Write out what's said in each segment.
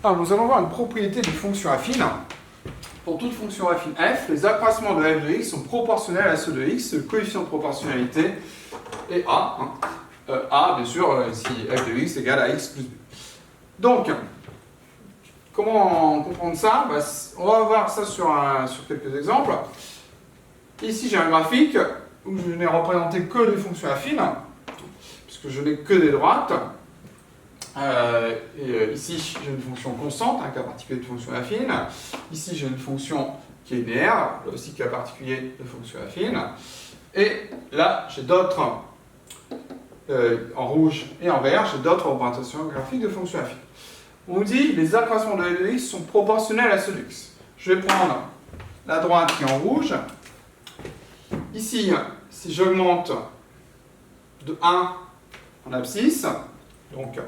Alors, nous allons voir une propriété des fonctions affines. Pour toute fonction affine f, les accroissements de f de x sont proportionnels à ceux de x. Le coefficient de proportionnalité est a. A, bien sûr, si f de x égale à x plus b. Donc, comment comprendre ça? On va voir ça sur quelques exemples. Ici, j'ai un graphique où je n'ai représenté que des fonctions affines, puisque je n'ai que des droites. Ici, j'ai une fonction constante, un cas particulier de fonction affine. Ici, j'ai une fonction qui est linéaire, là aussi cas particulier de fonction affine. Et là, j'ai d'autres, en rouge et en vert, j'ai d'autres représentations graphiques de fonctions affines. On nous dit les accroissements de f de x sont proportionnels à ceux de x. Je vais prendre la droite qui est en rouge. Ici, si j'augmente de 1 en abscisse, donc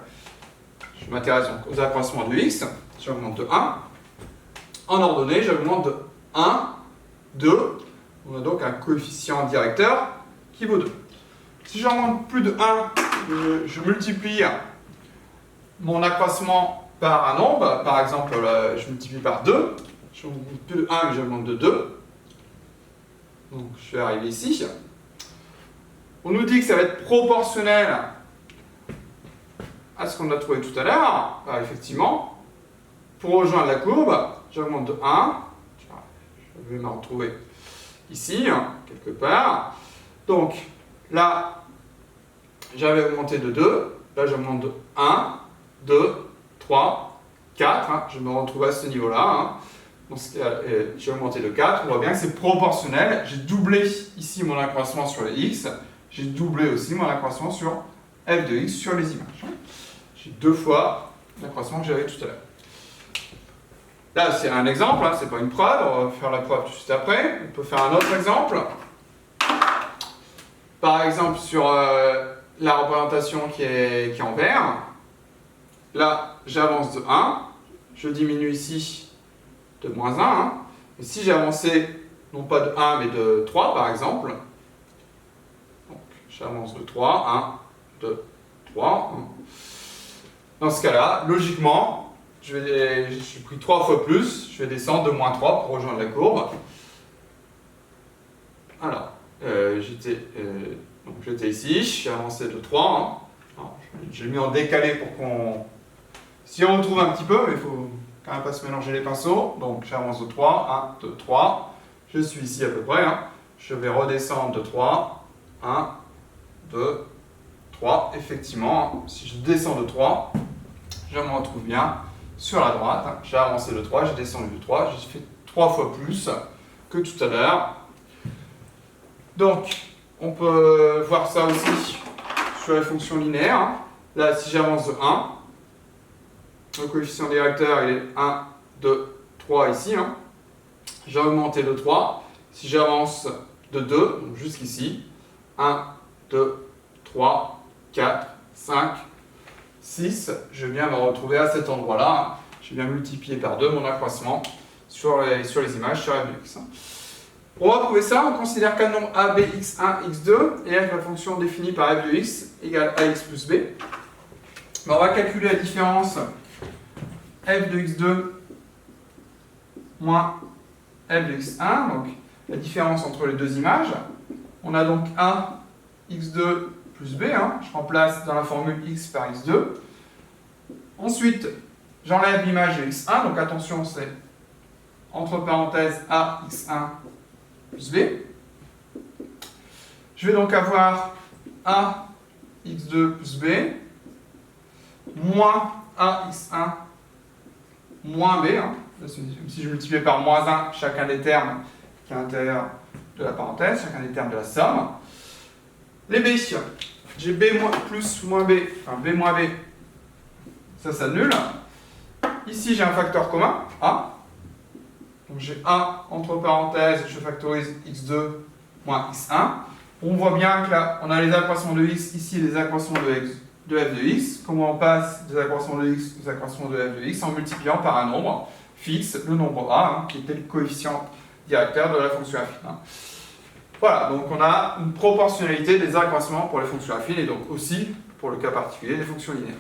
je m'intéresse aux accroissements de x, j'augmente de 1. En ordonnée, j'augmente de 1, 2. On a donc un coefficient directeur qui vaut 2. Si j'augmente plus de 1, je multiplie mon accroissement par un nombre. Par exemple, je multiplie par 2. Je n'augmente plus de 1, mais j'augmente de 2. Donc, je vais arriver ici. On nous dit que ça va être proportionnel à ce qu'on a trouvé tout à l'heure. Effectivement, pour rejoindre la courbe, j'augmente de 1. Je vais me retrouver ici, quelque part. Donc, là, j'avais augmenté de 2. Là, j'augmente de 1, 2, 3, 4. Je me retrouve à ce niveau-là. Dans ce cas, j'ai augmenté de 4. On voit bien que c'est proportionnel. J'ai doublé ici mon accroissement sur les x. J'ai doublé aussi mon accroissement sur f de x sur les images. J'ai 2 fois l'accroissement que j'avais tout à l'heure. Là, c'est un exemple, c'est pas une preuve. On va faire la preuve tout de suite après. On peut faire un autre exemple. Par exemple, sur la représentation qui est en vert. Là, j'avance de 1. Je diminue ici de moins 1. Et si j'ai avancé, non pas de 1, mais de 3, par exemple. Donc, j'avance de 3, 1, 2, 3. Dans ce cas-là, logiquement, j'ai pris 3 fois plus. Je vais descendre de moins 3 pour rejoindre la courbe. Alors, j'étais ici, j'ai avancé de 3. J'ai mis en décalé pour qu'on s'y retrouve un petit peu, mais il faut quand même pas se mélanger les pinceaux. Donc j'avance de 3, 1, 2, 3. Je suis ici à peu près. Je vais redescendre de 3, 1, 2, 3. Effectivement, si je descends de 3, je me retrouve bien sur la droite. J'ai avancé de 3, j'ai descendu de 3. J'ai fait 3 fois plus que tout à l'heure. Donc, on peut voir ça aussi sur les fonctions linéaires. Là, si j'avance de 1, le coefficient directeur il est 1, 2, 3 ici. J'ai augmenté de 3. Si j'avance de 2, donc jusqu'ici, 1, 2, 3, 4, 5, 6, je viens me retrouver à cet endroit-là. Je viens multiplier par 2 mon accroissement sur les images, sur f de x. Pour retrouver ça, on considère qu'un nombre a, b, x1, x2 et f, la fonction définie par f de x égale ax plus b. On va calculer la différence f de x2 moins f de x1, donc la différence entre les deux images. On a donc a x2 plus b, je remplace dans la formule x par x2. Ensuite, j'enlève l'image de x1, donc attention, c'est entre parenthèses a x1 plus b. Je vais donc avoir a x2 plus b moins a x1 moins b. Si je multiplie par moins 1 chacun des termes qui est à l'intérieur de la parenthèse, chacun des termes de la somme. Les b, j'ai b plus moins b, enfin b moins b, ça s'annule. Ici j'ai un facteur commun, a. Donc j'ai a entre parenthèses, je factorise x2 moins x1. On voit bien que là, on a les accroissements de x, ici les accroissements de f de x. Comment on passe des accroissements de x aux accroissements de f de x? En multipliant par un nombre fixe, le nombre a, qui était le coefficient directeur de la fonction affine. Voilà, donc on a une proportionnalité des accroissements pour les fonctions affines et donc aussi, pour le cas particulier, des fonctions linéaires.